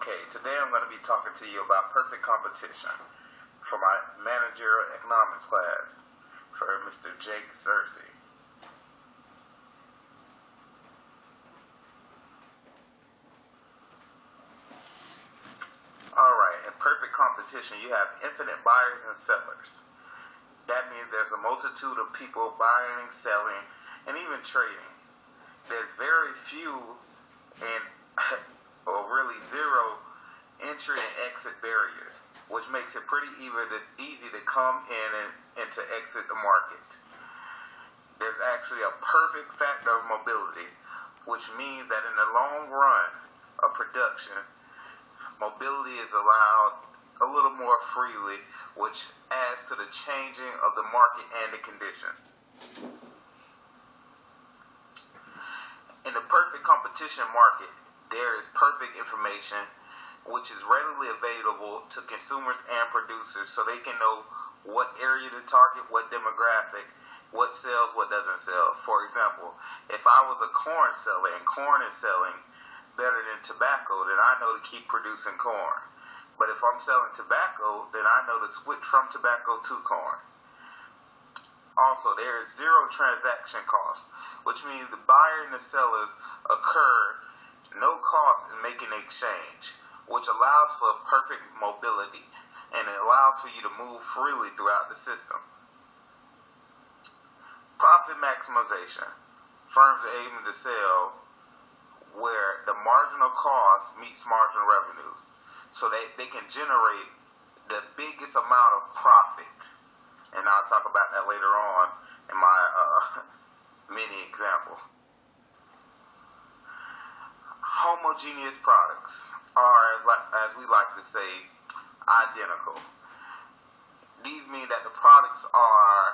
Okay, today I'm going to be talking to you about perfect competition for my managerial economics class for Mr. Jake Searcy. Alright, in perfect competition you have infinite buyers and sellers. That means there's a multitude of people buying, selling, and even trading. There's very few and or really zero entry and exit barriers, which makes it pretty easy to come in and to exit the market. There's actually a perfect factor of mobility, which means that in the long run of production, mobility is allowed a little more freely, which adds to the changing of the market and the condition. In the perfect competition market, there is perfect information which is readily available to consumers and producers so they can know what area to target, what demographic, what sells, what doesn't sell. For example, if I was a corn seller and corn is selling better than tobacco, then I know to keep producing corn. But if I'm selling tobacco, then I know to switch from tobacco to corn. Also, there is zero transaction cost, which means the buyer and the sellers occur no cost in making the exchange, which allows for perfect mobility and it allows for you to move freely throughout the system. Profit maximization. Firms are aiming to sell where the marginal cost meets marginal revenue, so they can generate the biggest amount of profit. And I'll talk about that later on in my mini example. Homogeneous products are, as we like to say, identical. These mean that the products are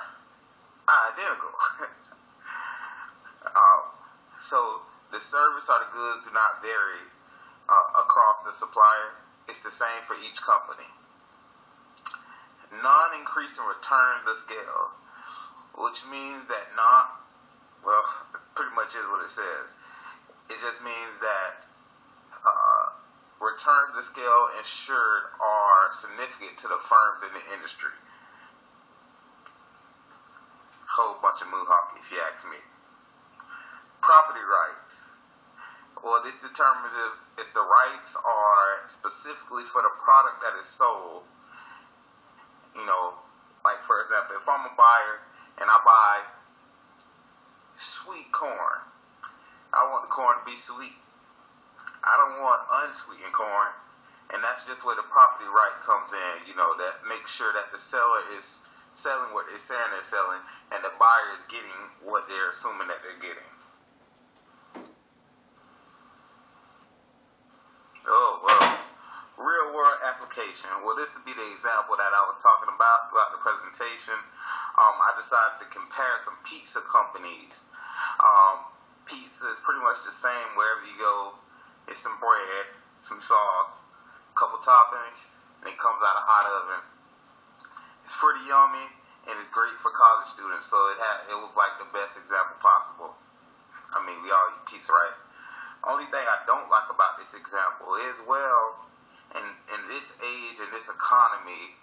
identical. So the service or the goods do not vary across the supplier. It's the same for each company. Non-increasing returns to scale, which means that pretty much is what it says. It just means that returns to scale ensured are significant to the firms in the industry. Whole bunch of moo-hockey, if you ask me. Property rights. Well, this determines if the rights are specifically for the product that is sold. You know, like for example, if I'm a buyer and I buy sweet corn, I want the corn to be sweet. I don't want unsweetened corn, and that's just where the property right comes in, that makes sure that the seller is selling what they're saying they're selling, and the buyer is getting what they're assuming that they're getting. Real world application. Well, this would be the example that I was talking about throughout the presentation. I decided to compare some pizza companies. Pizza is pretty much the same wherever you go. It's some bread, some sauce, a couple toppings, and it comes out of a hot oven. It's pretty yummy, and it's great for college students, so it was like the best example possible. I mean, we all eat pizza, right? Only thing I don't like about this example is, in this age and this economy,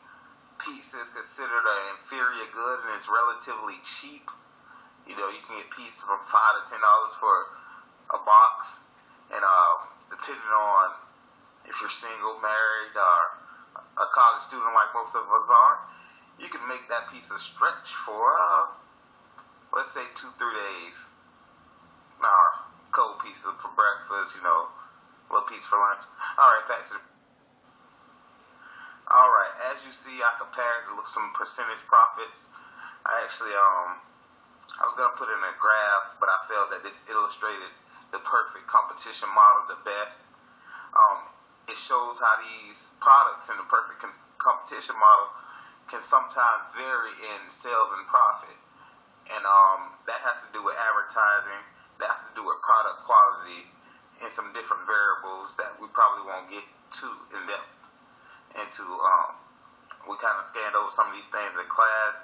pizza is considered an inferior good and it's relatively cheap. You can get pizza from $5 to $10 for a box, and depending on if you're single, married, or a college student like most of us are, you can make that pizza stretch for let's say 2-3 days. Cold pizza for breakfast, little piece for lunch. Alright, as you see, I compared some percentage profits. I actually, I was going to put in a graph, but I felt that this illustrated the perfect competition model the best. It shows how these products in the perfect competition model can sometimes vary in sales and profit. And that has to do with advertising, that has to do with product quality, and some different variables that we probably won't get too in-depth into. We kind of scanned over some of these things in class.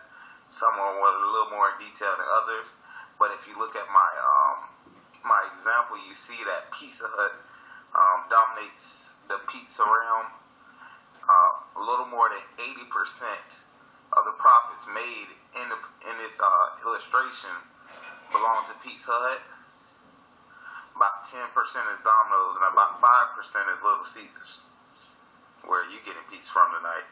Some are a little more in detail than others. But if you look at my example, you see that Pizza Hut dominates the pizza realm, a little more than 80% of the profits made in this illustration belong to Pizza Hut. About 10% is Domino's, and about 5% is Little Caesars. Where are you getting pizza from tonight?